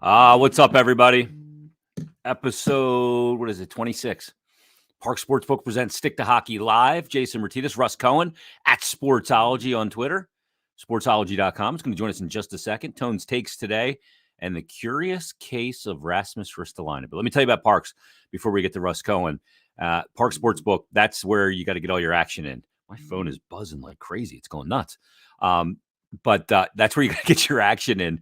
What's up, everybody? Episode, 26. Parx Sportsbook presents Stick to Hockey Live. Jason Myrtetus, Russ Cohen at Sportsology on Twitter, sportsology.com. It's going to join us in just a second. Tone's takes today and the curious case of Rasmus Ristolian. But let me tell you about Parx before we get to Russ Cohen. Parx Sportsbook, that's where you got to get all your action in. My phone is buzzing like crazy. It's going nuts. But that's where you got to get your action in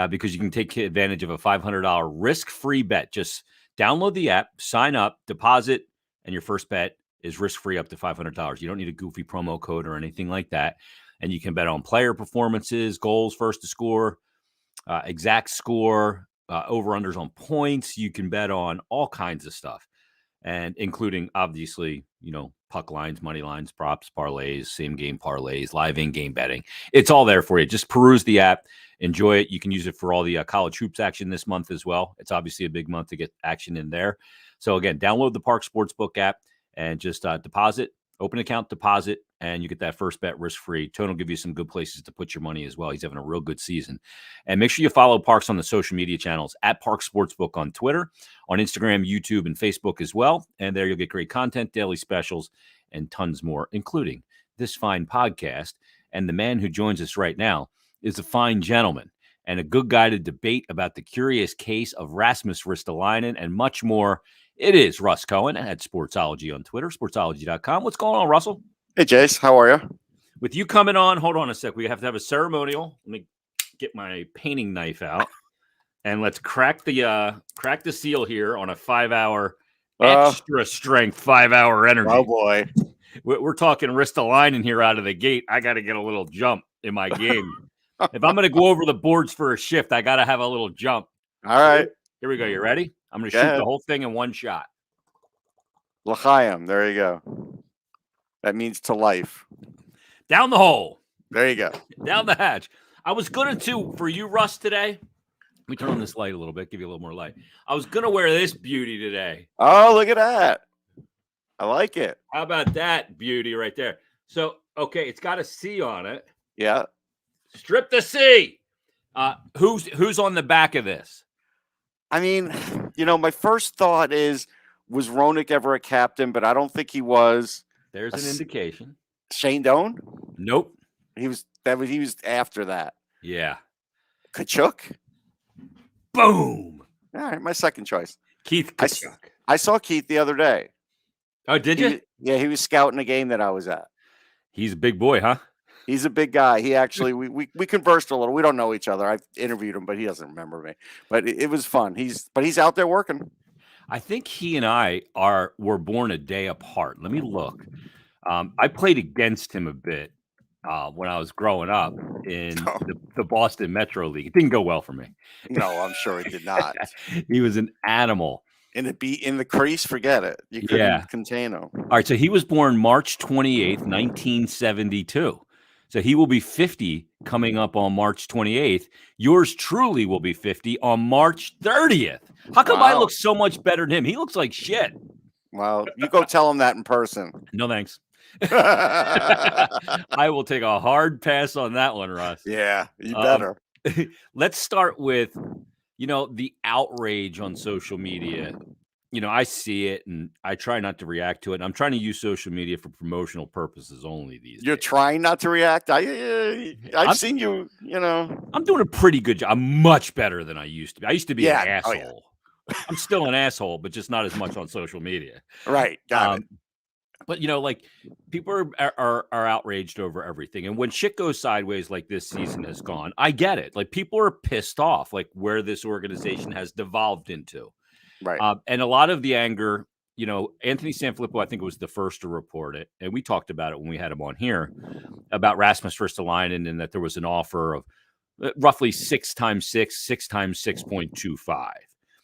because you can take advantage of a $500 risk-free bet. Just download the app, sign up, deposit, and your first bet is risk-free up to $500. You don't need a goofy promo code or anything like that. And you can bet on player performances, goals, first to score, exact score, over-unders on points. You can bet on all kinds of stuff, and including, obviously, puck lines, money lines, props, parlays, same-game parlays, live in-game betting. It's all there for you. Just peruse the app. Enjoy it. You can use it for all the college hoops action this month as well. It's obviously a big month to get action in there. So, again, download the Parx Sportsbook app and just deposit, open account, deposit, and you get that first bet risk-free. Tone will give you some good places to put your money as well. He's having a real good season. And make sure you follow Parx on the social media channels at Parx Sportsbook on Twitter, on Instagram, YouTube, and Facebook as well. And there you'll get great content, daily specials, and tons more, including this fine podcast. And the man who joins us right now is a fine gentleman and a good guy to debate about the curious case of Rasmus Ristolian and much more. It is Russ Cohen at Sportsology on Twitter, sportsology.com. What's going on, Russell? Hey, Jace. How are you? With you coming on, hold on a sec. We have to have a ceremonial. Let me get my painting knife out, and let's crack the seal here on a 5-hour extra strength 5-hour energy. Oh boy, we're talking Ristolian here out of the gate. I got to get a little jump in my game. If I'm going to go over the boards for a shift, I got to have a little jump. All right, here we go. You ready? I'm going to shoot the whole thing in one shot. L'chaim. There you go. That means to life. Down the hole. There you go. Down the hatch. I was going to, for you, Russ, today. Let me turn on this light a little bit, give you a little more light. I was going to wear this beauty today. Oh, look at that. I like it. How about that beauty right there? So, okay, it's got a C on it. Yeah. Strip the C. Who's on the back of this? I mean, my first thought was Roenick ever a captain? But I don't think he was. There's an indication. Shane Doan? Nope. He was after that. Yeah. Kachuk? Boom. All right, my second choice. Keith Kachuk. I saw Keith the other day. Oh, did you? He was scouting a game that I was at. He's a big boy, huh? He's a big guy. He actually, we conversed a little. We don't know each other. I've interviewed him, but he doesn't remember me. But it was fun. He's out there working. I think he and I were born a day apart. Let me look. I played against him a bit when I was growing up in the Boston Metro League. It didn't go well for me. No, I'm sure it did not. He was an animal. In the crease, forget it. You couldn't contain him. All right, so he was born March 28th, 1972. So he will be 50 coming up on March 28th. Yours truly will be 50 on March 30th. How come I look so much better than him? He looks like shit. Well, you go tell him that in person. No, thanks. I will take a hard pass on that one, Russ. Yeah, you better. Let's start with, the outrage on social media. I see it and I try not to react to it. And I'm trying to use social media for promotional purposes only these days. You're trying not to react? I've seen you, I'm doing a pretty good job. I'm much better than I used to be. I used to be an asshole. Oh, yeah. I'm still an asshole, but just not as much on social media. Right. Got it. But, people are outraged over everything. And when shit goes sideways like this season has gone, I get it. Like, people are pissed off, like, where this organization has devolved into. Right. And a lot of the anger, Anthony Sanfilippo, I think, was the first to report it. And we talked about it when we had him on here about Rasmus Ristolian and that there was an offer of roughly 6 times 6 times 6.25.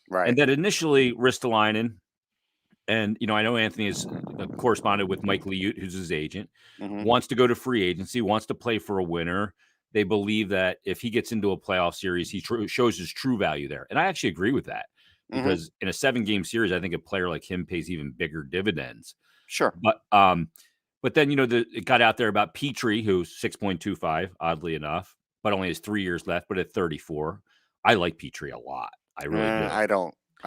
Right. And that initially Ristolian, and, I know Anthony has corresponded with Mike Liut, who's his agent, wants to go to free agency, wants to play for a winner. They believe that if he gets into a playoff series, he shows his true value there. And I actually agree with that. Because in a 7-game series, I think a player like him pays even bigger dividends. Sure. But then, it got out there about Petrie, who's 6.25, oddly enough, but only has 3 years left, but at 34. I like Petrie a lot. I really do. I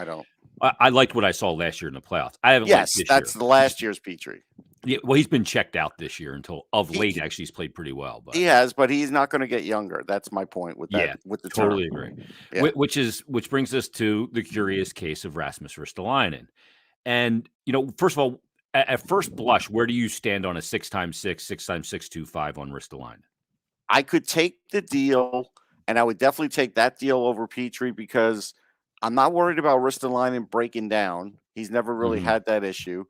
don't. I liked what I saw last year in the playoffs. I haven't liked this that's year. the last year's Petrie. Yeah, well, he's been checked out this year until of late. Actually, he's played pretty well. But he has, but he's not going to get younger. That's my point with that. Yeah, with the totally term. agree. Yeah. Which brings us to the curious case of Rasmus Ristolian. And first of all, at first blush, where do you stand on a 6x6, 6x625 on Ristolian? I could take the deal, and I would definitely take that deal over Petrie because I'm not worried about Ristolian breaking down. He's never really had that issue.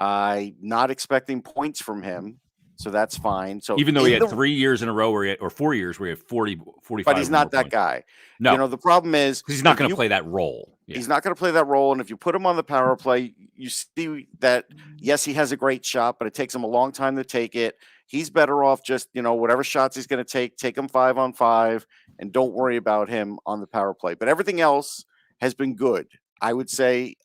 I'm not expecting points from him, so that's fine. So even though he had 3 years in a row or 4 years where he had 40, 45. But he's not that guy. No. The problem is he's not going to play that role. Yeah. He's not going to play that role. And if you put him on the power play, you see that, yes, he has a great shot, but it takes him a long time to take it. He's better off just, whatever shots he's going to take him 5-on-5 and don't worry about him on the power play. But everything else has been good. I would say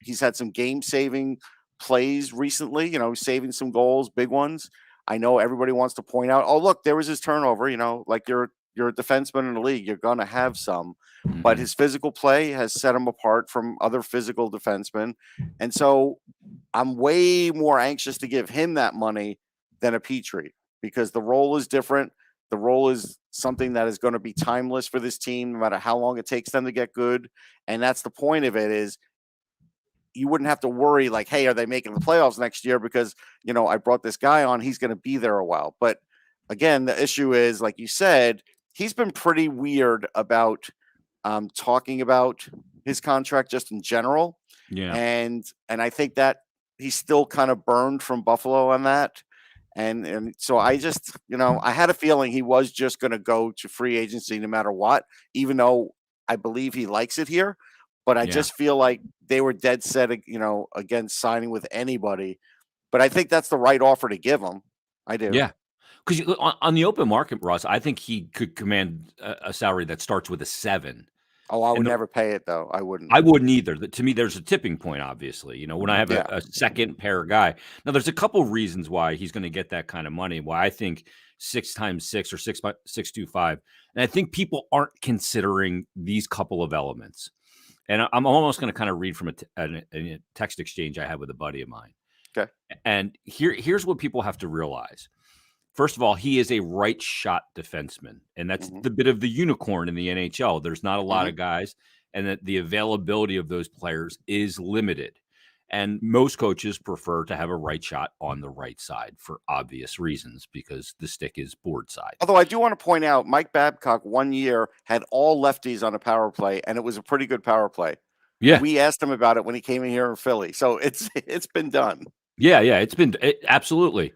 he's had some game-saving plays recently, saving some goals, big ones. I know everybody wants to point out, oh, look, there was his turnover, like you're a defenseman in the league, you're going to have some, but his physical play has set him apart from other physical defensemen. And so I'm way more anxious to give him that money than a Petrie because the role is different. The role is something that is going to be timeless for this team, no matter how long it takes them to get good. And that's the point of it is, you wouldn't have to worry like, hey, are they making the playoffs next year? Because, I brought this guy on, he's going to be there a while. But again, the issue is, like you said, he's been pretty weird about talking about his contract just in general. Yeah. And I think that he's still kind of burned from Buffalo on that. And so I just, I had a feeling he was just going to go to free agency no matter what, even though I believe he likes it here. But I just feel like they were dead set, against signing with anybody. But I think that's the right offer to give him. I do. Yeah. Because on the open market, Russ, I think he could command a salary that starts with a 7. Oh, I would never pay it, though. I wouldn't. I wouldn't either. To me, there's a tipping point, obviously. When I have a second pair guy. Now, there's a couple reasons why he's going to get that kind of money, why I think 6x6 or 6x625. And I think people aren't considering these couple of elements. And I'm almost going to kind of read from a text exchange I had with a buddy of mine. Okay. And here's what people have to realize. First of all, he is a right shot defenseman, and that's the bit of the unicorn in the NHL. There's not a lot of guys, and that the availability of those players is limited. And most coaches prefer to have a right shot on the right side for obvious reasons because the stick is board side. Although I do want to point out, Mike Babcock 1 year had all lefties on a power play, and it was a pretty good power play. Yeah. We asked him about it when he came in here in Philly. So it's been done. Yeah, it's been absolutely.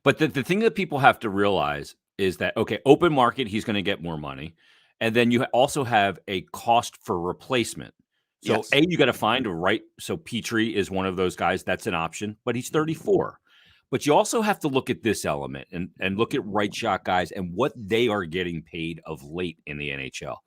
But the thing that people have to realize is that, okay, open market, he's going to get more money. And then you also have a cost for replacement. So you got to find a right. So Petrie is one of those guys. That's an option, but he's 34. But you also have to look at this element and look at right shot guys and what they are getting paid of late in the NHL.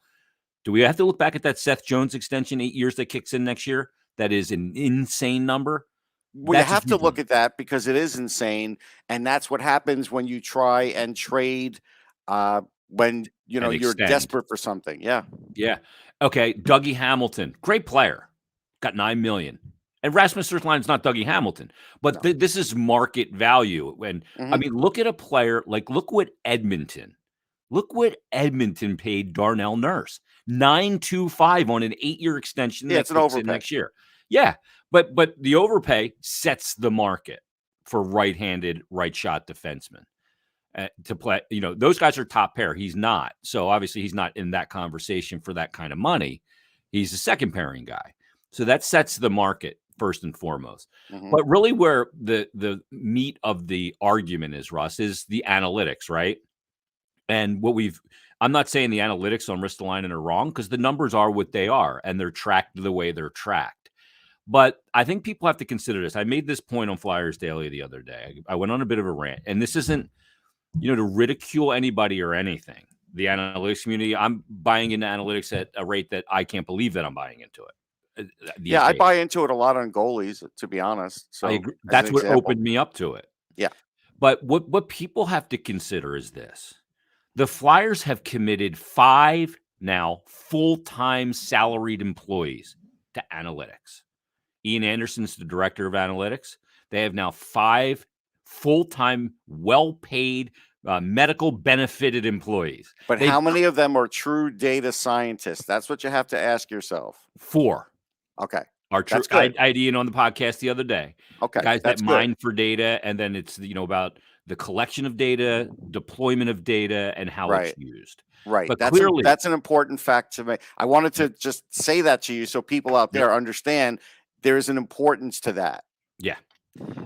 Do we have to look back at that Seth Jones extension, 8 years that kicks in next year? That is an insane number. We have to look at that because it is insane. And that's what happens when you try and trade when you're desperate for something. Yeah. Yeah. Okay. Dougie Hamilton, great player, got $9 million. And Rasmus Ristolian is not Dougie Hamilton, but this is market value. And I mean, look at a player look what Edmonton paid Darnell Nurse, $925 on an 8-year extension. Yeah, it's an overpay next year. Yeah, but the overpay sets the market for right-handed, right-shot defensemen to play. Those guys are top pair. He's not. So obviously he's not in that conversation for that kind of money. He's a second pairing guy. So that sets the market first and foremost. But really where the meat of the argument is, Russ, is the analytics, right? And I'm not saying the analytics on Ristolian are wrong because the numbers are what they are and they're tracked the way they're tracked. But I think people have to consider this. I made this point on Flyers Daily the other day. I went on a bit of a rant, and this isn't, to ridicule anybody or anything. The analytics community, I'm buying into analytics at a rate that I can't believe that I'm buying into it. Yeah, I buy into it a lot on goalies, to be honest. So I agree. That's what opened me up to it. Yeah. But what people have to consider is this. The Flyers have committed $5 now full-time salaried employees to analytics. Ian Anderson's the director of analytics. They have now 5 full-time, well-paid, medical benefited employees. But how many of them are true data scientists? That's what you have to ask yourself. 4. Okay. Are true. I had Ian on the podcast the other day. Okay. Guys that mine for data, and then it's about the collection of data, deployment of data, and how it's used. Right. But clearly, that's an important fact to me. I wanted to just say that to you so people out there understand there is an importance to that. Yeah.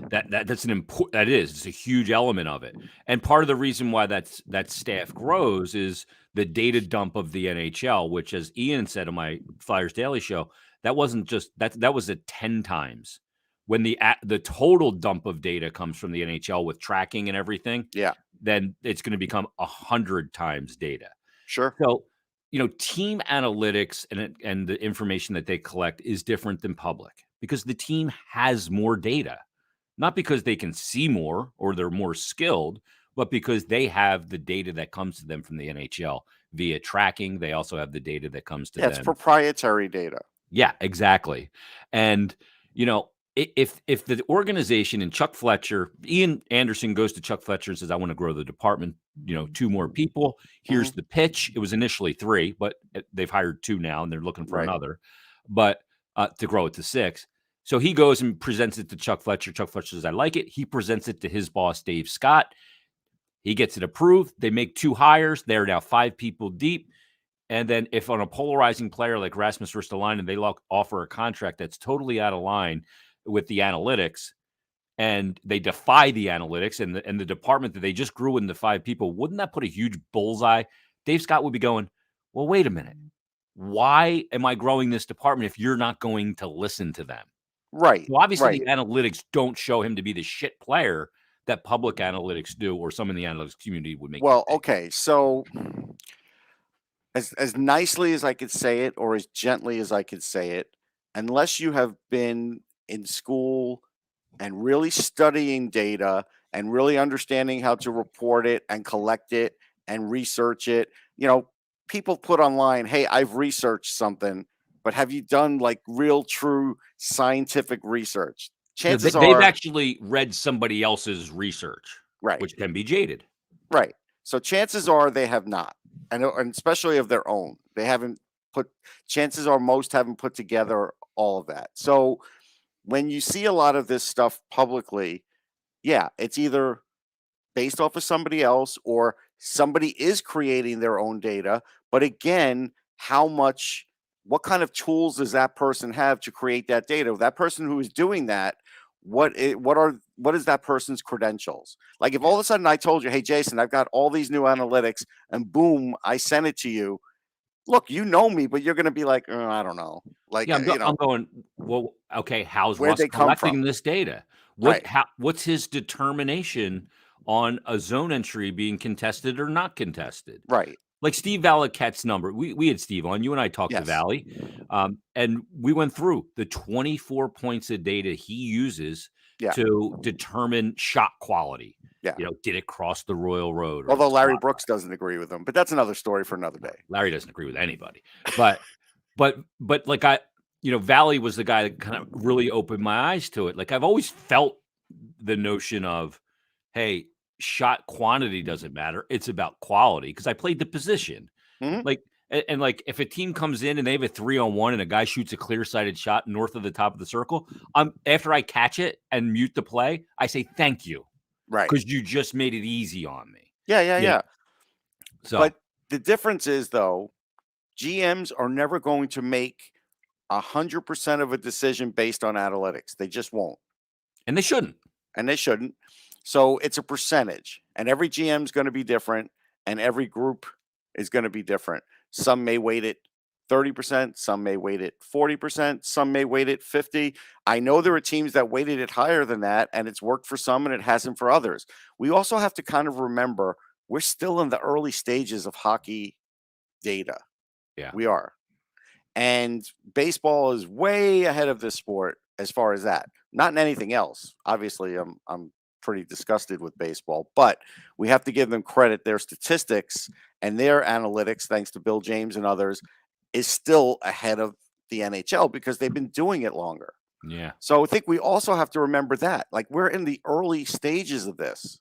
That's an important. That is. It's a huge element of it. And part of the reason why that staff grows is the data dump of the NHL, which, as Ian said on my Flyers Daily show, that wasn't just that was at 10 times. When the total dump of data comes from the NHL with tracking and everything, then it's going to become 100 times data. Sure. So, team analytics and the information that they collect is different than public because the team has more data, not because they can see more or they're more skilled, but because they have the data that comes to them from the NHL via tracking. They also have the data that comes to them. It's proprietary data. Yeah, exactly. And, if the organization and Chuck Fletcher, Ian Anderson goes to Chuck Fletcher and says, I want to grow the department, 2 more people. Here's the pitch. It was initially 3, but they've hired 2 now and they're looking for another, but to grow it to 6. So he goes and presents it to Chuck Fletcher. Chuck Fletcher says, I like it. He presents it to his boss, Dave Scott. He gets it approved. They make 2 hires. They're now 5 people deep. And then if on a polarizing player like Rasmus Ristolian, they offer a contract that's totally out of line with the analytics, and they defy the analytics and the department that they just grew into 5 people, wouldn't that put a huge bullseye? Dave Scott would be going, well, wait a minute. Why am I growing this department if you're not going to listen to them? Right. So obviously the analytics don't show him to be the shit player that public analytics do, or some in the analytics community would make. Well, okay. So as nicely as I could say it, or as gently as I could say it, unless you have been in school and really studying data and really understanding how to report it and collect it and research it, people put online, hey, I've researched something, but have you done like real, true scientific research? Chances are they've actually read somebody else's research, which can be jaded. Right. So chances are they have not, and especially of their own. They haven't chances are most haven't put together all of that. So when you see a lot of this stuff publicly, it's either based off of somebody else or somebody is creating their own data. But again, what kind of tools does that person have to create that data? That person who is doing that, what is that person's credentials? Like if all of a sudden I told you, hey, Jason, I've got all these new analytics and boom, I sent it to you. Look, you know me, but you're going to be like, I don't know. Like, I'm going, well, okay, how's Where'd Russ they come collecting from? this data? What's his determination on a zone entry being contested or not contested? Right. Like Steve Valiquette's number. We had Steve on. You and I talked to Valley, and we went through the 24 points of data he uses to determine shot quality. Yeah. Did it cross the Royal Road? Although Larry Brooks doesn't agree with him, but that's another story for another day. Larry doesn't agree with anybody, but like Valley was the guy that kind of really opened my eyes to it. Like I've always felt the notion of, hey, shot quantity doesn't matter. It's about quality because I played the position. Mm-hmm. Like if a team comes in and they have a 3-on-1 and a guy shoots a clear-sighted shot north of the top of the circle, after I catch it and mute the play, I say thank you. Right. Because you just made it easy on me. Yeah. So, but the difference is, though, GMs are never going to make 100% of a decision based on analytics. They just won't. And they shouldn't. So it's a percentage. And every GM is going to be different. And every group is going to be different. Some may weight it 30%, some may weight it 40%, some may weight it 50%. I know there are teams that weighted it higher than that, and it's worked for some and it hasn't for others. We also have to kind of remember we're still in the early stages of hockey data. Yeah. We are. And baseball is way ahead of this sport as far as that. Not in anything else. Obviously, I'm pretty disgusted with baseball. But we have to give them credit. Their statistics and their analytics, thanks to Bill James and others, is still ahead of the NHL because they've been doing it longer. Yeah. So I think we also have to remember that. Like, we're in the early stages of this.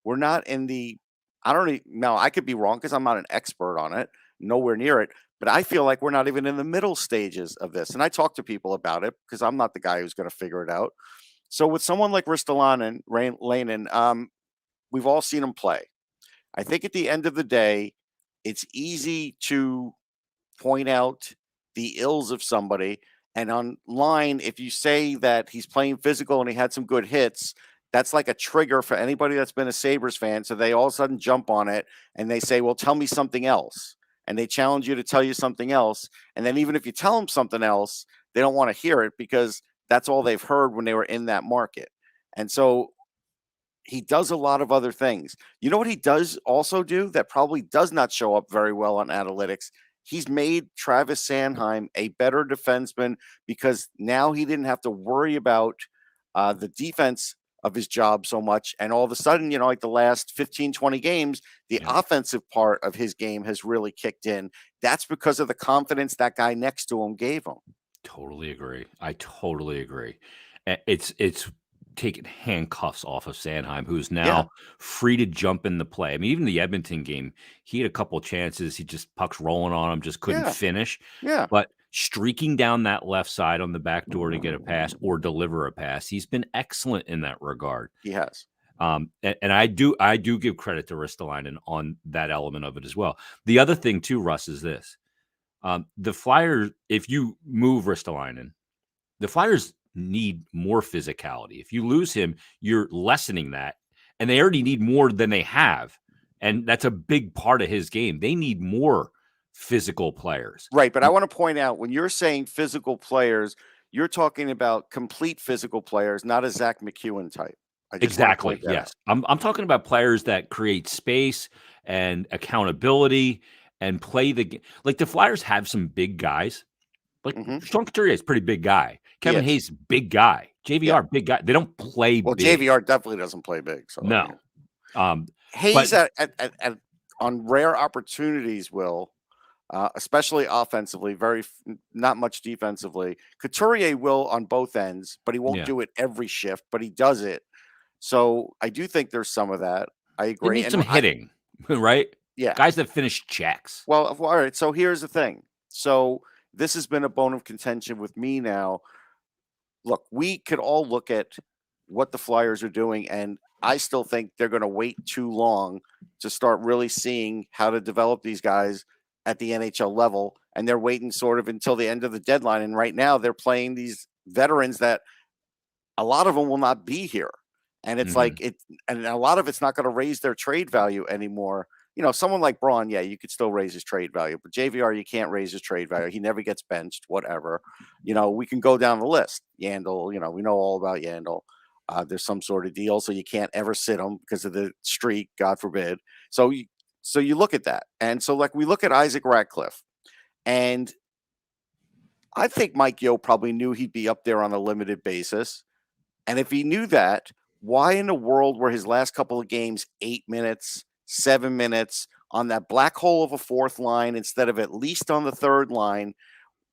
We're not in the, I don't even, now I could be wrong because I'm not an expert on it, nowhere near it, but I feel like we're not even in the middle stages of this. And I talk to people about it because I'm not the guy who's going to figure it out. So with someone like Ristolainen, we've all seen him play. I think at the end of the day, it's easy to point out the ills of somebody. And online, if you say that he's playing physical and he had some good hits, that's like a trigger for anybody that's been a Sabres fan. So they all of a sudden jump on it and they say, well, tell me something else. And they challenge you to tell you something else. And then even if you tell them something else, they don't want to hear it because that's all they've heard when they were in that market. And so he does a lot of other things. You know what he does also do that probably does not show up very well on analytics? He's made Travis Sanheim a better defenseman because now he didn't have to worry about the defense of his job so much. And all of a sudden, like the last 15, 20 games, the offensive part of his game has really kicked in. That's because of the confidence that guy next to him gave him. Totally agree. I totally agree. It's taken handcuffs off of Sanheim, who's now free to jump in the play. I mean, even the Edmonton game, he had a couple chances. He just pucks rolling on him, just couldn't finish. Yeah. But streaking down that left side on the back door to get a pass or deliver a pass, he's been excellent in that regard. He has. And I do give credit to Ristolainen on that element of it as well. The other thing too, Russ, is this. The Flyers, if you move Ristolainen, the Flyers need more physicality. If you lose him, you're lessening that. And they already need more than they have. And that's a big part of his game. They need more physical players. Right. But I want to point out, when you're saying physical players, you're talking about complete physical players, not a Zach McEwen type. Exactly. Yes. I'm talking about players that create space and accountability and play the game. Like the Flyers have some big guys. Like Sean Couturier is a pretty big guy. Kevin Hayes, big guy. JVR, big guy. They don't play big. JVR definitely doesn't play big. So no. Hayes on rare opportunities will, especially offensively, not much defensively. Couturier will on both ends, but he won't do it every shift, but he does it. So I do think there's some of that. I agree. They need some hitting, right? Yeah. Guys that finish checks. Well, all right. So here's the thing. So this has been a bone of contention with me now. Look, we could all look at what the Flyers are doing, and I still think they're going to wait too long to start really seeing how to develop these guys at the NHL level. And they're waiting sort of until the end of the deadline. And right now they're playing these veterans that a lot of them will not be here. And it's and a lot of it's not going to raise their trade value anymore. Someone like Braun, you could still raise his trade value, but JVR, you can't raise his trade value. He never gets benched, whatever. We can go down the list. Yandel, we know all about Yandel. There's some sort of deal, so you can't ever sit him because of the streak, God forbid. So you look at that. And so like we look at Isaac Ratcliffe, and I think Mike Yeo probably knew he'd be up there on a limited basis. And if he knew that, why in the world were his last couple of games 8 minutes, 7 minutes on that black hole of a fourth line instead of at least on the third line?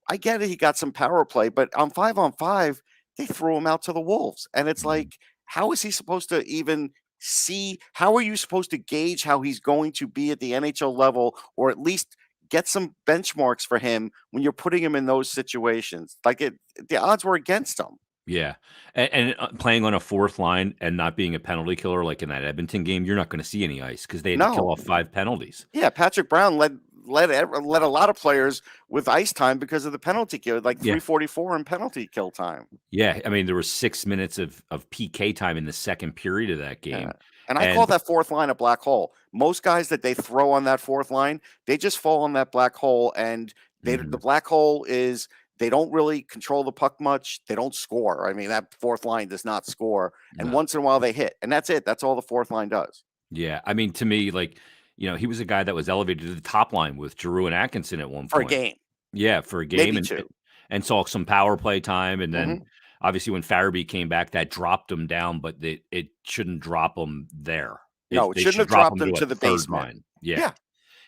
I get it. He got some power play, but on 5-on-5, they threw him out to the Wolves. And it's like, how is he supposed to even see? How are you supposed to gauge how he's going to be at the NHL level, or at least get some benchmarks for him when you're putting him in those situations? Like the odds were against him. Yeah. And playing on a fourth line and not being a penalty killer like in that Edmonton game, you're not going to see any ice because they had to kill off 5 penalties. Yeah, Patrick Brown led a lot of players with ice time because of the penalty kill, like 3:44 in penalty kill time. Yeah, I mean, there was 6 minutes of PK time in the second period of that game. Yeah. And I call that fourth line a black hole. Most guys that they throw on that fourth line, they just fall on that black hole, and the black hole is – they don't really control the puck much. They don't score. I mean, that fourth line does not score. And once in a while they hit. And that's it. That's all the fourth line does. Yeah. I mean, to me, like, he was a guy that was elevated to the top line with Giroux and Atkinson at one point. For a game. Yeah, for a game. Maybe two. And saw some power play time. And then Obviously, when Farabee came back, that dropped him down, but it shouldn't drop him there. No, it They shouldn't should have drop dropped him him to a to the third basement. line. Yeah.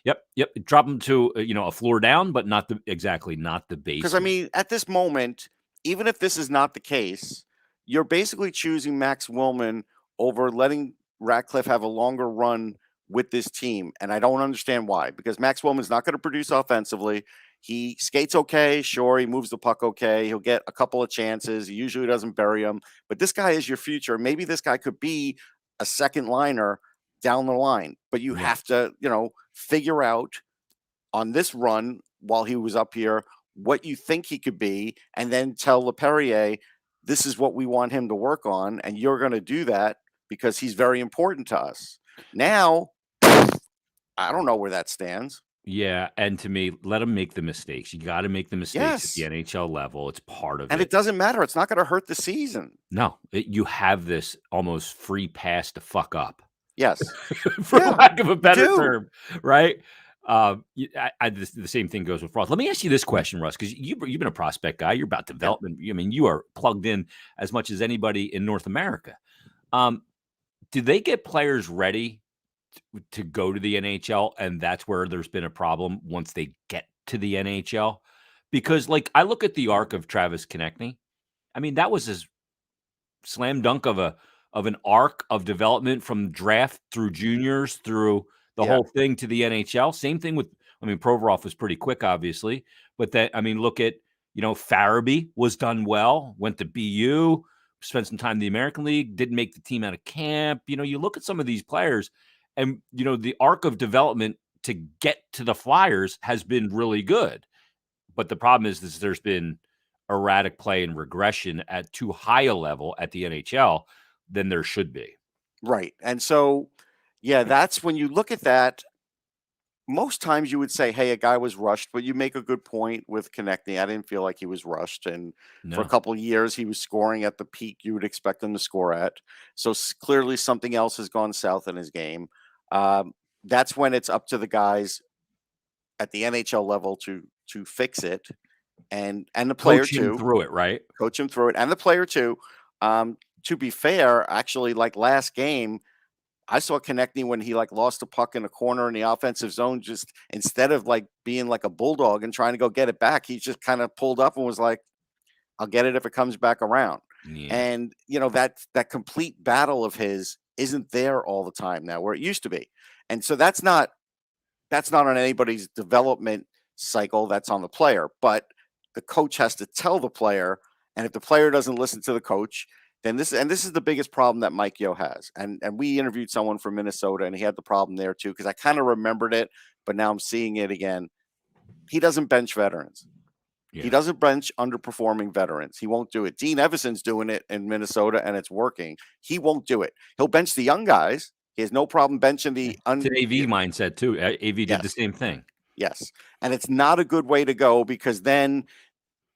Yeah. Yep. Drop him to a floor down, but not the basement. Because, I mean, at this moment, even if this is not the case, you're basically choosing Max Willman over letting Ratcliffe have a longer run with this team. And I don't understand why, because Max Willman's not going to produce offensively. He skates okay. Sure, he moves the puck okay. He'll get a couple of chances. He usually doesn't bury them. But this guy is your future. Maybe this guy could be a second liner down the line. But you have to, figure out on this run while he was up here what you think he could be, and then tell LePerrier, this is what we want him to work on, and you're going to do that because he's very important to us. Now, I don't know where that stands. Yeah, and to me, let him make the mistakes. You got to make the mistakes at the NHL level. It's part of it. And it doesn't matter. It's not going to hurt the season. No, you have this almost free pass to fuck up. Yes. For lack of a better term, right? The same thing goes with Ross. Let me ask you this question, Russ, because you've been a prospect guy. You're about development. I mean, you are plugged in as much as anybody in North America. Do they get players ready to go to the NHL, and that's where there's been a problem once they get to the NHL? Because, I look at the arc of Travis Konechny. I mean, that was his slam dunk of an arc of development from draft through juniors through the whole thing to the NHL. Same thing with, Provorov was pretty quick, obviously, but look at, Farabee was done well, went to BU, spent some time in the American League, didn't make the team out of camp. You look at some of these players and, the arc of development to get to the Flyers has been really good. But the problem is there's been erratic play and regression at too high a level at the NHL than there should be. Right. And so, that's when you look at that. Most times you would say, hey, a guy was rushed, but you make a good point with Konechny. I didn't feel like he was rushed. And for a couple of years, he was scoring at the peak you would expect him to score at. So clearly something else has gone south in his game. That's when it's up to the guys at the NHL level to fix it. And the player coach him too. Through it, right? Coach him through it. And the player too. To be fair, actually, last game, I saw Konechny when he lost the puck in a corner in the offensive zone, just instead of being like a bulldog and trying to go get it back, he just kind of pulled up and was like, I'll get it if it comes back around. Yeah. And, that complete battle of his isn't there all the time now where it used to be. And so that's not on anybody's development cycle. That's on the player, but the coach has to tell the player. And if the player doesn't listen to the coach, then this is the biggest problem that Mike Yeo has. And we interviewed someone from Minnesota, and he had the problem there too, because I kind of remembered it, but now I'm seeing it again. He doesn't bench veterans. Yeah. He doesn't bench underperforming veterans. He won't do it. Dean Evason's doing it in Minnesota, and it's working. He won't do it. He'll bench the young guys. He has no problem benching the It's an AV mindset too. AV did the same thing. Yes. And it's not a good way to go, because then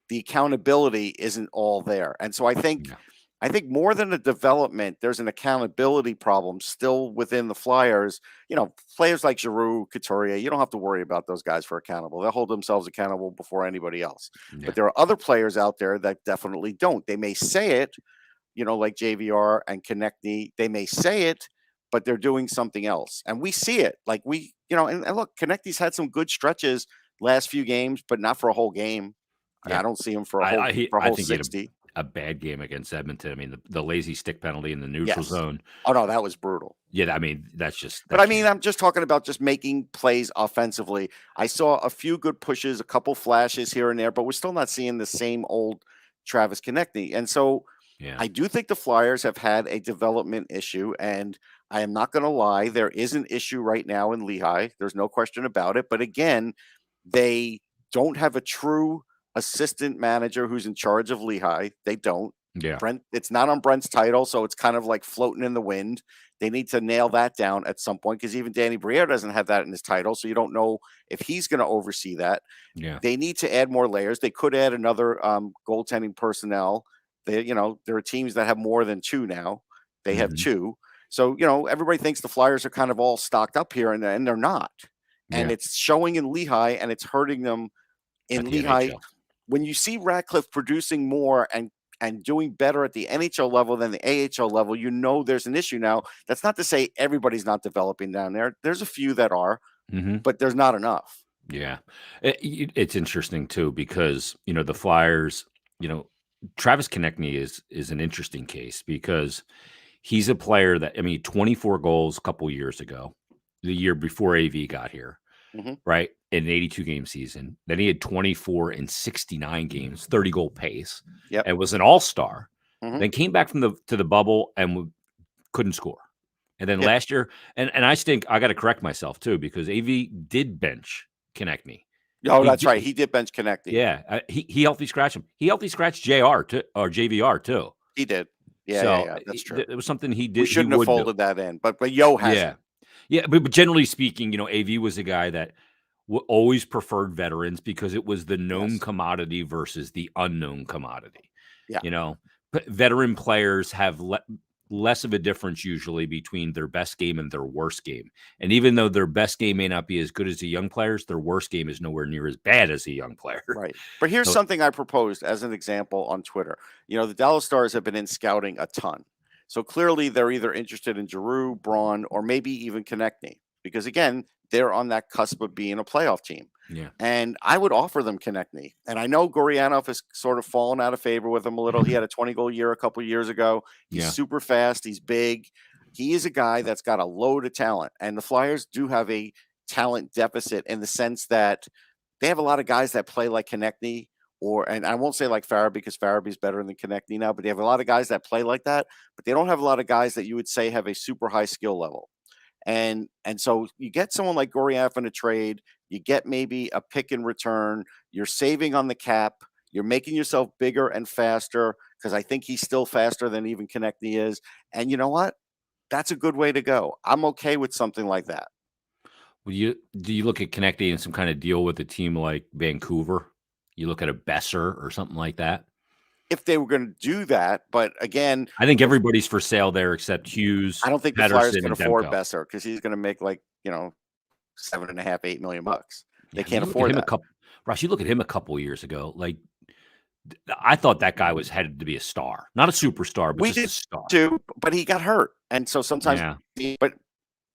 the accountability isn't all there. And so I think more than a development, there's an accountability problem still within the Flyers. Players like Giroux, Couturier, you don't have to worry about those guys for accountable. They'll hold themselves accountable before anybody else. Yeah. But there are other players out there that definitely don't. They may say it, like JVR and Konechny, they may say it, but they're doing something else. And we see it. And look, Konechny's had some good stretches last few games, but not for a whole game. Yeah. I don't see him for a whole 60. A bad game against Edmonton. I mean, the lazy stick penalty in the neutral zone. Oh no, that was brutal. Yeah, I mean, that's I'm just talking about just making plays offensively. I saw a few good pushes, a couple flashes here and there, but we're still not seeing the same old Travis Konechny. And so I do think the Flyers have had a development issue, and I am not going to lie, there is an issue right now in Lehigh. There's no question about it. But again, they don't have a true assistant manager who's in charge of Lehigh. They don't. Yeah. Brent, it's not on Brent's title, so it's kind of like floating in the wind. They need to nail that down at some point, because even Danny Briere doesn't have that in his title, so you don't know if he's going to oversee that. Yeah. They need to add more layers. They could add another goaltending personnel. There are teams that have more than two now. They have two. So, everybody thinks the Flyers are kind of all stocked up here, and they're not. And it's showing in Lehigh, and it's hurting them in Lehigh. NHL. When you see Ratcliffe producing more and and doing better at the NHL level than the AHL level, you know there's an issue now. That's not to say everybody's not developing down there. There's a few that are, but there's not enough. Yeah. It's interesting too because, the Flyers, Travis Konechny is an interesting case because he's a player that, 24 goals a couple years ago, the year before AV got here, right? In an 82-game season. Then he had 24 in 69 games, 30-goal pace, and was an all-star. Then came back from to the bubble and couldn't score. And then last year, and I think I got to correct myself too because AV did bench Konechny. Oh, that's right. He did bench Konechny. Yeah, he healthy scratched him. He healthy scratched JR too, or JVR too. He did. Yeah, that's true. It was something he did. We shouldn't have folded that in, but Yo hasn't. Yeah, but generally speaking, AV was a guy that always preferred veterans because it was the known commodity versus the unknown commodity. Yeah, veteran players have less of a difference usually between their best game and their worst game. And even though their best game may not be as good as the young players, their worst game is nowhere near as bad as a young player. Right. But here's something I proposed as an example on Twitter. The Dallas Stars have been in scouting a ton. So clearly they're either interested in Giroux, Braun, or maybe even Konechny. Because again, they're on that cusp of being a playoff team. Yeah. And I would offer them Konechny. And I know Gurianov has sort of fallen out of favor with him a little. He had a 20-goal year a couple of years ago. He's super fast. He's big. He is a guy that's got a load of talent. And the Flyers do have a talent deficit in the sense that they have a lot of guys that play like Konechny, and I won't say like Farabee because Farabee's better than Konechny now, but they have a lot of guys that play like that. But they don't have a lot of guys that you would say have a super high skill level. And so you get someone like Gurianov in a trade, you get maybe a pick in return, you're saving on the cap, you're making yourself bigger and faster because I think he's still faster than even Konechny is. And you know what? That's a good way to go. I'm okay with something like that. Do you look at Konechny in some kind of deal with a team like Vancouver? You look at a Besser or something like that? If they were going to do that, but again, I think everybody's for sale there except Hughes. I don't think the Flyers can afford Besser because he's going to make like $7.5, $8 million. They can't afford that. Russ, you look at him a couple of years ago. Like I thought that guy was headed to be a star, not a superstar, but just a star. Too, but he got hurt, and so sometimes. But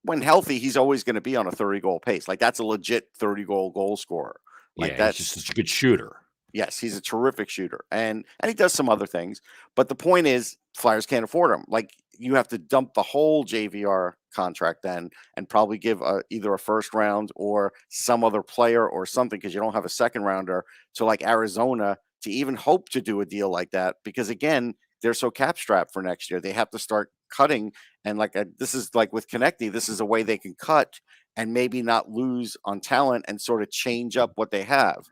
when healthy, he's always going to be on a 30-goal pace. Like that's a legit 30-goal scorer. Like that's just such a good shooter. Yes, he's a terrific shooter, and he does some other things. But the point is, Flyers can't afford him. Like you have to dump the whole JVR contract then, and probably give either a first round or some other player or something because you don't have a second rounder to like Arizona to even hope to do a deal like that. Because again, they're so cap strapped for next year. They have to start cutting, and this is like with Konechny, this is a way they can cut and maybe not lose on talent and sort of change up what they have.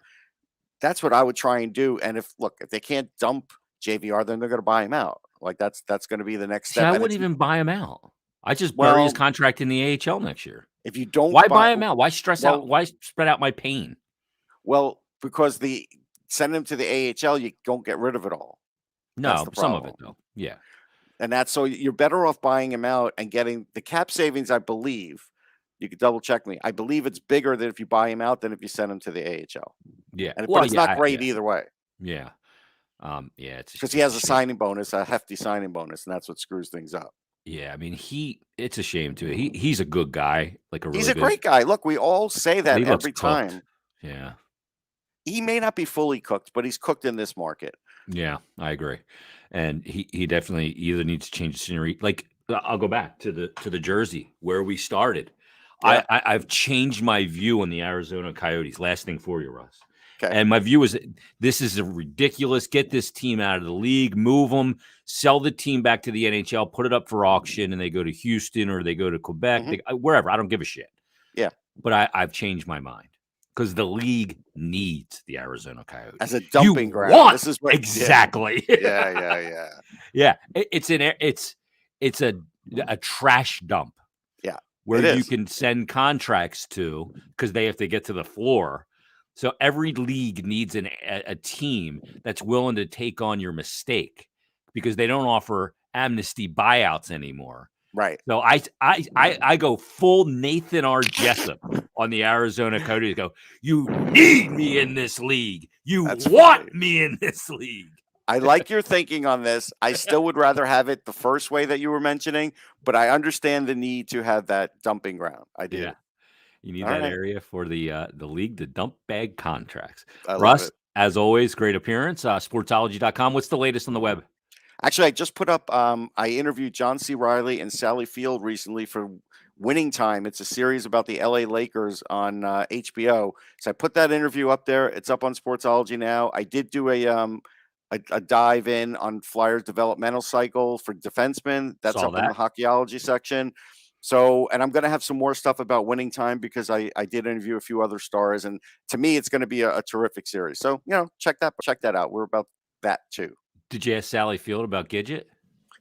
That's what I would try and do. And if they can't dump JVR, then they're going to buy him out. Like that's going to be the next step. I wouldn't even buy him out. I just bury his contract in the AHL next year. If you don't, why buy him out? Why stress out? Why spread out my pain? Well, because send him to the AHL, you don't get rid of it all. No, some of it though. Yeah. And that's so you're better off buying him out and getting the cap savings, I believe. You could double check me. I believe it's bigger than if you buy him out than if you send him to the AHL. Yeah. But it's not great either way. Yeah. It's because he has a signing bonus, a hefty signing bonus, and that's what screws things up. Yeah, it's a shame too. He's a good guy, He's a great guy. Look, we all say that every time. Yeah. He may not be fully cooked, but he's cooked in this market. Yeah, I agree. And he definitely either needs to change the scenery. Like I'll go back to the jersey where we started. Yeah. I've changed my view on the Arizona Coyotes. Last thing for you, Russ. Okay. And my view is this is ridiculous. Get this team out of the league, move them, sell the team back to the NHL, put it up for auction, and they go to Houston or they go to Quebec, wherever. I don't give a shit. Yeah. But I've changed my mind because the league needs the Arizona Coyotes as a dumping ground. This is what, exactly. Yeah. It's a trash dump. Yeah. Where you can send contracts to because they have to get to the floor. So every league needs a team that's willing to take on your mistake because they don't offer amnesty buyouts anymore. Right. So I go full Nathan R. Jessup on the Arizona Coyotes. You need me in this league. You want me in this league. I like your thinking on this. I still would rather have it the first way that you were mentioning, but I understand the need to have that dumping ground. I do. Yeah. You need All that right. area for the league to dump bag contracts. I love Russ, it. as always, great appearance. Sportsology.com. What's the latest on the web? Actually, I just put up, I interviewed John C. Riley and Sally Field recently for Winning Time. It's a series about the LA Lakers on HBO. So I put that interview up there. It's up on Sportsology now. I did do a dive in on Flyers developmental cycle for defensemen. That's Saw up in the that. hockeyology section. So, and I'm going to have some more stuff about Winning Time because I did interview a few other stars, and to me, it's going to be a terrific series. So, check that out. We're about that too. Did you ask Sally Field about Gidget?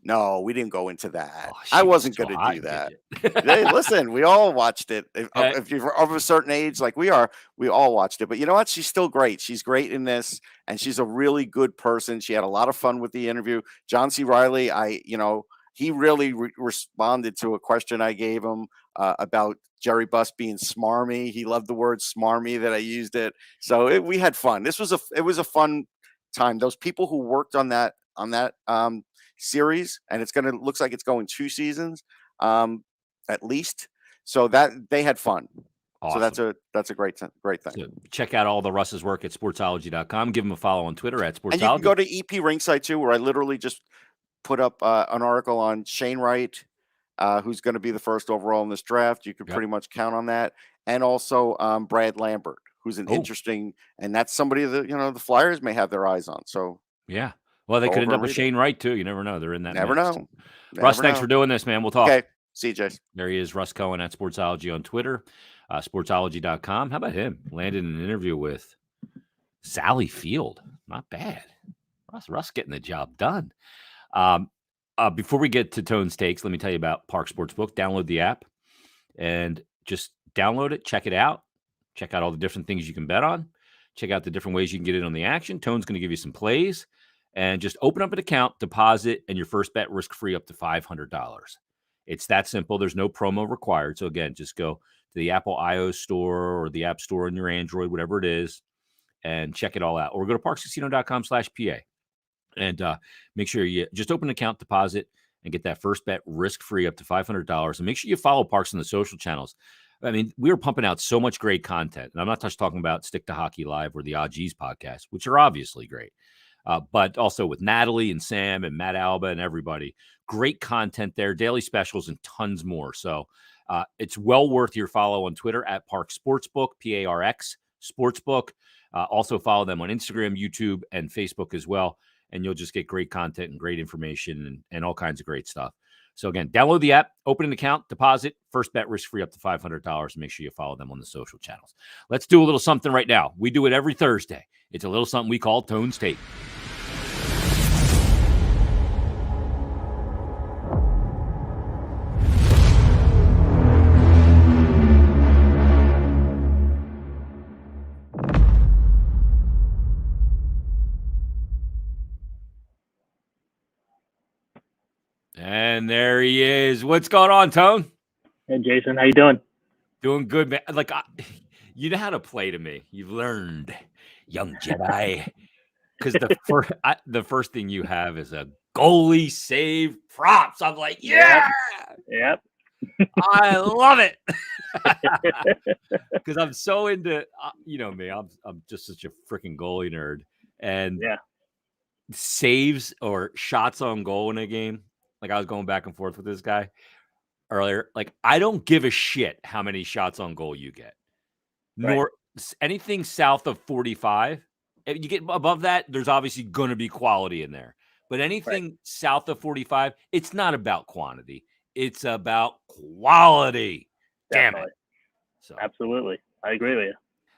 No, we didn't go into that. Oh, I she was wasn't so going to hot do in that. Gidget. Hey, listen, we all watched it. Okay. If you're of a certain age, like we are, we all watched it. But you know what? She's still great. She's great in this, and she's a really good person. She had a lot of fun with the interview. John C. Riley, he really responded to a question I gave him about Jerry Buss being smarmy. He loved the word smarmy that I used it. So we had fun. It was a fun time. Those people who worked on that series, and looks like it's going 2 seasons at least, so that they had fun. Awesome. So that's a great thing. So check out all the Russ's work at sportsology.com. Give him a follow on Twitter at Sportsology. And you can go to EP Ringside too, where I literally just put up an article on Shane Wright, who's going to be the first overall in this draft. You could pretty much count on that. And also Brad Lambert, who's an interesting, and that's somebody that the Flyers may have their eyes on. So yeah. Well, they could end up with Shane Wright, too. You never know. They're in that Never mix. know. Russ, thanks for doing this, man. We'll talk. Okay. See you, Jace. There he is, Russ Cohen at Sportsology on Twitter, sportsology.com. How about him? Landed an interview with Sally Field. Not bad. Russ getting the job done. Before we get to Tone's Takes, let me tell you about Parx Sportsbook. Download the app and just download it. Check it out. Check out all the different things you can bet on. Check out the different ways you can get in on the action. Tone's going to give you some plays. And just open up an account, deposit, and your first bet risk-free up to $500. It's that simple. There's no promo required. So, again, just go to the Apple iOS store or the App Store on your Android, whatever it is, and check it all out. Or go to parxcasino.com/PA. And make sure you just open an account, deposit, and get that first bet risk-free up to $500. And make sure you follow Parx on the social channels. I mean, we are pumping out so much great content. And I'm not just talking about Stick to Hockey Live or the OGs podcast, which are obviously great. But also with Natalie and Sam and Matt Alba and everybody. Great content there, daily specials, and tons more. So it's well worth your follow on Twitter at Parx Sportsbook, Parx Sportsbook. Also follow them on Instagram, YouTube, and Facebook as well. And you'll just get great content and great information and all kinds of great stuff. So again, download the app, open an account, deposit, first bet risk-free up to $500, and make sure you follow them on the social channels. Let's do a little something right now. We do it every Thursday. It's a little something we call Tone's Take. And there he is. What's going on, Tone? Hey, Jason. How you doing? Doing good, man. Like, you know how to play to me. You've learned, young Jedi. Because the first thing you have is a goalie save props. I'm like, yeah. Yep. I love it. Because I'm so into, you know me. I'm just such a freaking goalie nerd. And saves or shots on goal in a game. Like, I was going back and forth with this guy earlier. Like, I don't give a shit how many shots on goal you get. Nor anything south of 45. If you get above that, there's obviously going to be quality in there. But anything south of 45, it's not about quantity. It's about quality. Definitely. Damn it. So absolutely. I agree with you.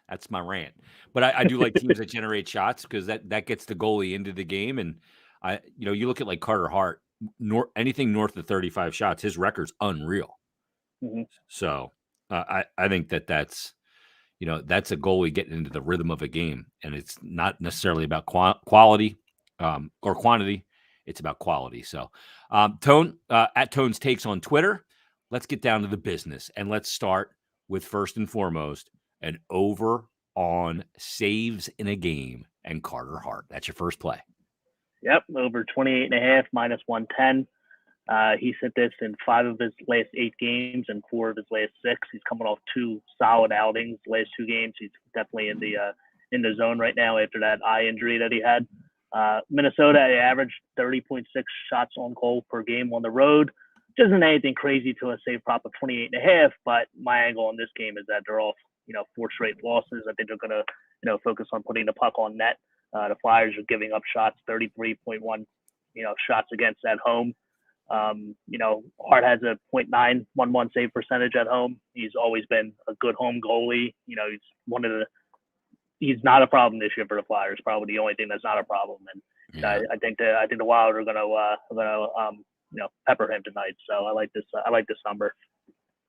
That's my rant. But I do like teams that generate shots because that gets the goalie into the game. And you look at like Carter Hart, anything north of 35 shots, his record's unreal. Mm-hmm. So I think that's a goalie getting into the rhythm of a game, and it's not necessarily about quality or quantity. It's about quality. So Tone at Tone's Takes on Twitter. Let's get down to the business, and let's start with first and foremost an over on saves in a game and Carter Hart. That's your first play. Yep, over 28.5, -110. He's hit this in 5 of his last 8 games and 4 of his last 6. He's coming off 2 solid outings. Last 2 games, he's definitely in the zone right now after that eye injury that he had. Minnesota averaged 30.6 shots on goal per game on the road. Which isn't anything crazy to a save prop of 28.5, but my angle on this game is that they're all, 4 straight losses. I think they're going to, focus on putting the puck on net. The Flyers are giving up shots, 33.1, shots against at home. Hart has a .911 save percentage at home. He's always been a good home goalie. He's not a problem this year for the Flyers. Probably the only thing that's not a problem. And I think the Wild are gonna pepper him tonight. So I like this number.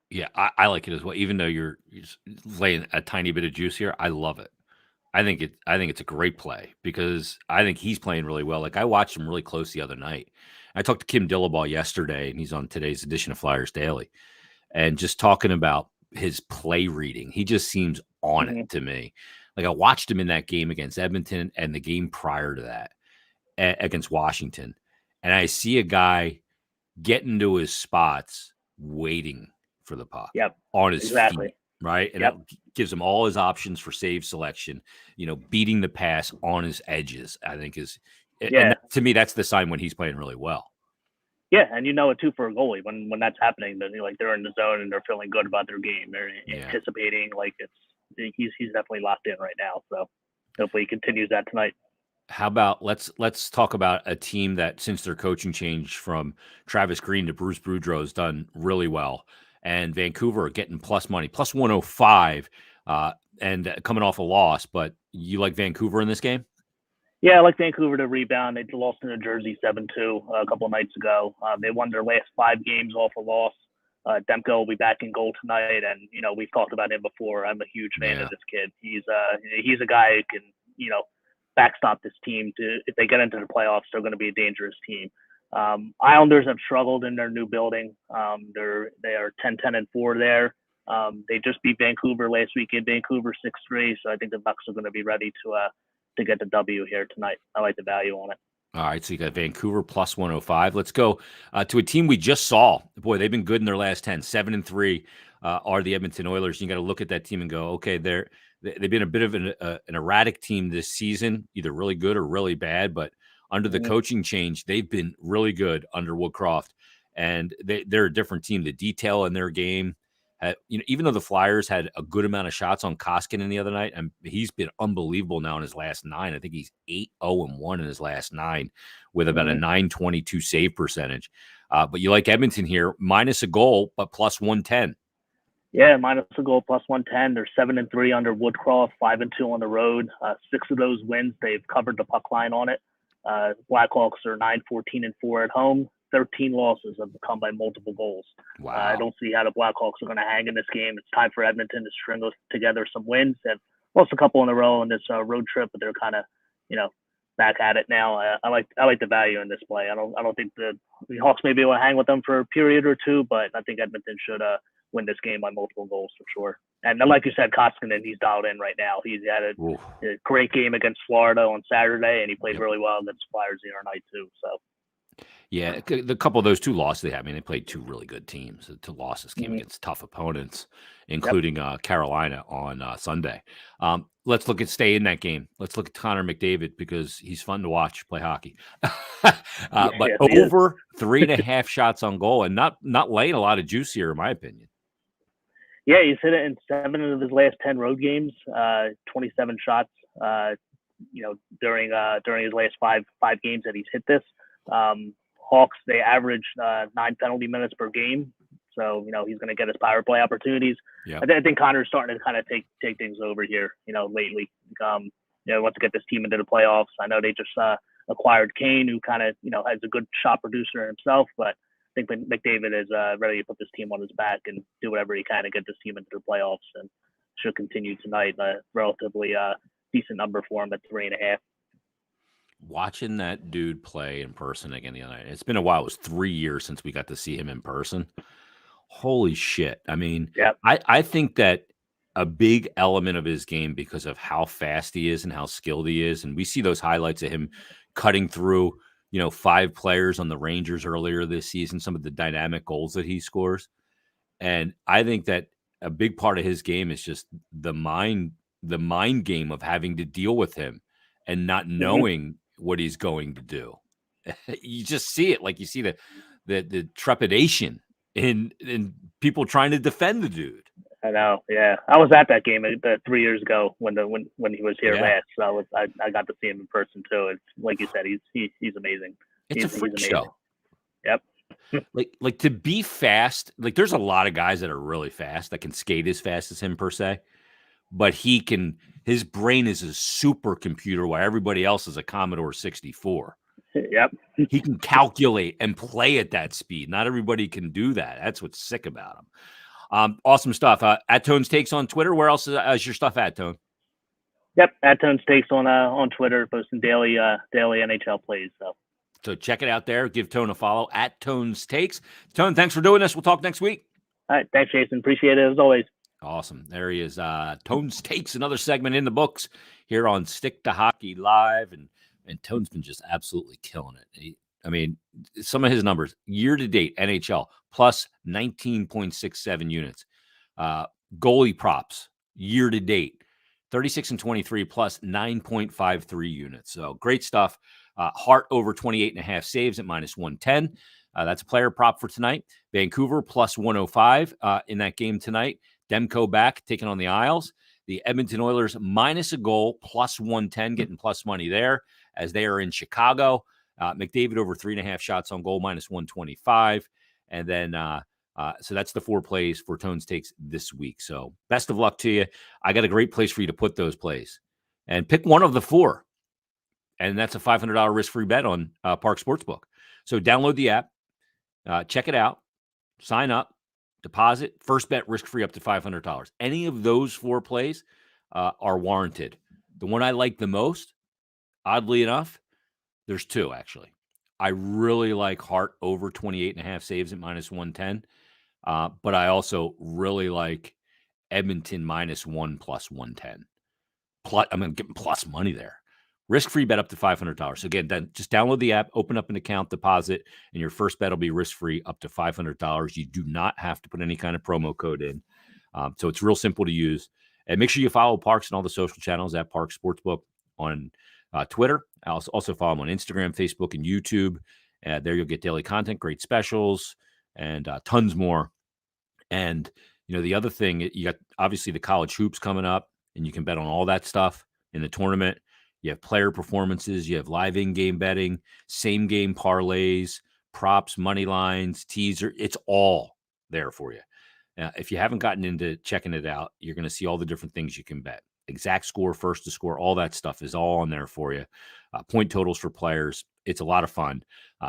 Yeah, I like it as well. Even though you're laying a tiny bit of juice here, I love it. I think it's a great play because I think he's playing really well. Like I watched him really close the other night. I talked to Kim Dillabaugh yesterday, and he's on today's edition of Flyers Daily, and just talking about his play reading. He just seems on it to me. Like I watched him in that game against Edmonton and the game prior to that against Washington, and I see a guy get into his spots waiting for the puck on his feet, right? And it gives him all his options for save selection, beating the pass on his edges, I think is and to me, that's the sign when he's playing really well. Yeah, and it too for a goalie when that's happening, then they're in the zone and they're feeling good about their game. They're anticipating he's definitely locked in right now. So hopefully he continues that tonight. How about let's talk about a team that since their coaching change from Travis Green to Bruce Boudreau has done really well, and Vancouver are getting plus money, plus 105, and coming off a loss. But you like Vancouver in this game? Yeah, I like Vancouver to rebound. They lost to New Jersey 7-2 a couple of nights ago. They won their last 5 games off a loss. Demko will be back in goal tonight, and we've talked about him before. I'm a huge fan of this kid. He's a guy who can backstop this team. If they get into the playoffs, they're going to be a dangerous team. Islanders have struggled in their new building. They are 10-10-4 there. They just beat Vancouver last week in Vancouver 6-3, so I think the Bucks are going to be ready to get the W here tonight. I like the value on it. All right, so you got Vancouver plus 105. Let's go to a team we just saw. Boy, they've been good in their last 10. 7-3 are the Edmonton Oilers. You got to look at that team and go, okay, they've been a bit of an erratic team this season, either really good or really bad. But under the coaching change, they've been really good under Woodcroft, and they're a different team. The detail in their game. Even though the Flyers had a good amount of shots on Koskinen the other night, and he's been unbelievable now in his last 9. I think he's 8-0-1 in his last 9 with about a .922 save percentage. But you like Edmonton here, minus a goal, but plus 110. Yeah, minus a goal, plus 110. They're 7-3 under Woodcroft, 5-2 on the road. 6 of those wins, they've covered the puck line on it. Blackhawks are 9-14-4 at home. 13 losses have come by multiple goals. Wow. I don't see how the Blackhawks are going to hang in this game. It's time for Edmonton to string together some wins. They've lost a couple in a row on this road trip, but they're kind of, back at it now. I like the value in this play. I don't think the Hawks may be able to hang with them for a period or two, but I think Edmonton should win this game by multiple goals for sure. And like you said, Koskinen, he's dialed in right now. He's had a great game against Florida on Saturday, and he played really well against Flyers the other night too. So. Yeah, the couple of those 2 losses they had, they played 2 really good teams. The 2 losses came against tough opponents, including Carolina on Sunday. Let's stay in that game. Let's look at Connor McDavid because he's fun to watch play hockey. But over 3.5 shots on goal and not laying a lot of juice here, in my opinion. Yeah, he's hit it in 7 of his last 10 road games, 27 shots. During his last five games that he's hit this. Hawks, they average 9 penalty minutes per game. So, he's going to get his power play opportunities. Yeah. I think Connor's starting to kind of take things over here, lately. Wants to get this team into the playoffs. I know they just acquired Kane, who kind of, has a good shot producer himself, but I think McDavid is ready to put this team on his back and do whatever he can to get this team into the playoffs, and should continue tonight. Relatively decent number for him at 3.5. Watching that dude play in person again the other night. It's been a while. It was 3 years since we got to see him in person. Holy shit. I think that a big element of his game because of how fast he is and how skilled he is. And we see those highlights of him, cutting through, 5 players on the Rangers earlier this season, some of the dynamic goals that he scores. And I think that a big part of his game is just the mind game of having to deal with him and not knowing what he's going to do. You just see it, like you see the trepidation in people trying to defend the dude. I know. Yeah, I was at that game 3 years ago when he was here last. So I got to see him in person too. It's like you said, he's amazing. It's a freak show. Yep. Like to be fast. Like there's a lot of guys that are really fast that can skate as fast as him per se, but his brain is a supercomputer while everybody else is a Commodore 64. Yep. He can calculate and play at that speed. Not everybody can do that. That's what's sick about him. Awesome stuff. At Tones Takes on Twitter. Where else is your stuff at, Tone? Yep, at Tones Takes on Twitter, posting daily NHL plays. So check it out there. Give Tone a follow at Tones Takes. Tone, thanks for doing this. We'll talk next week. All right, thanks, Jason. Appreciate it as always. Awesome. There he is. Tones Takes, another segment in the books here on Stick to Hockey Live, and Tone's been just absolutely killing it. Some of his numbers year to date NHL plus 19.67 units. Goalie props year to date 36 and 23 plus 9.53 units. So great stuff. Hart over 28.5 saves at minus 110. That's a player prop for tonight. Vancouver plus 105 in that game tonight. Demko back taking on the Isles. The Edmonton Oilers minus a goal plus 110, getting plus money there as they are in Chicago. McDavid over 3.5 shots on goal minus 125. And then, so that's the 4 plays for Tones Takes this week. So best of luck to you. I got a great place for you to put those plays and pick one of the 4. And that's a $500 risk-free bet on Parx Sportsbook. So download the app, check it out, sign up, deposit, first bet risk-free up to $500. Any of those 4 plays are warranted. The one I like the most, oddly enough, there's 2 actually. I really like Hart over 28.5 saves at minus 110. But I also really like Edmonton minus 1 plus 110. I'm going to get plus money there. Risk-free bet up to $500. So again, then just download the app, open up an account, deposit, and your first bet will be risk-free up to $500. You do not have to put any kind of promo code in. So it's real simple to use. And make sure you follow Parx and all the social channels at Parx Sportsbook on Twitter. I'll also follow them on Instagram, Facebook, and YouTube. There you'll get daily content, great specials, and tons more. And, the other thing, you got obviously the college hoops coming up, and you can bet on all that stuff in the tournament. You have player performances, you have live in-game betting, same-game parlays, props, money lines, teaser. It's all there for you. If you haven't gotten into checking it out, you're going to see all the different things you can bet. Exact score, first to score, all that stuff is all on there for you. Point totals for players. It's a lot of fun.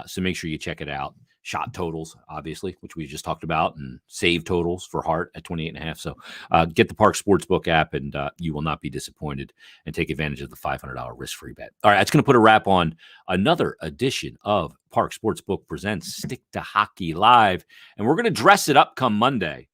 So make sure you check it out. Shot totals, obviously, which we just talked about, and save totals for Hart at 28.5. So get the Parx Sportsbook app, and you will not be disappointed, and take advantage of the $500 risk-free bet. All right, that's going to put a wrap on another edition of Parx Sportsbook Presents Stick to Hockey Live, and we're going to dress it up come Monday.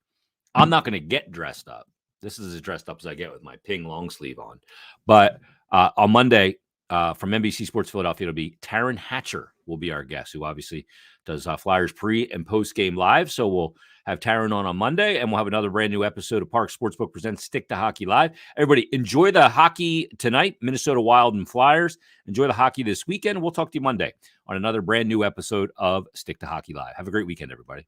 I'm not going to get dressed up. This is as dressed up as I get with my ping long sleeve on. But on Monday, from NBC Sports Philadelphia, it'll be Taryn Hatcher will be our guest, who obviously does Flyers pre and post game live. So we'll have Taryn on Monday, and we'll have another brand new episode of Parx Sportsbook Presents Stick to Hockey Live. Everybody, enjoy the hockey tonight, Minnesota Wild and Flyers. Enjoy the hockey this weekend. We'll talk to you Monday on another brand new episode of Stick to Hockey Live. Have a great weekend, everybody.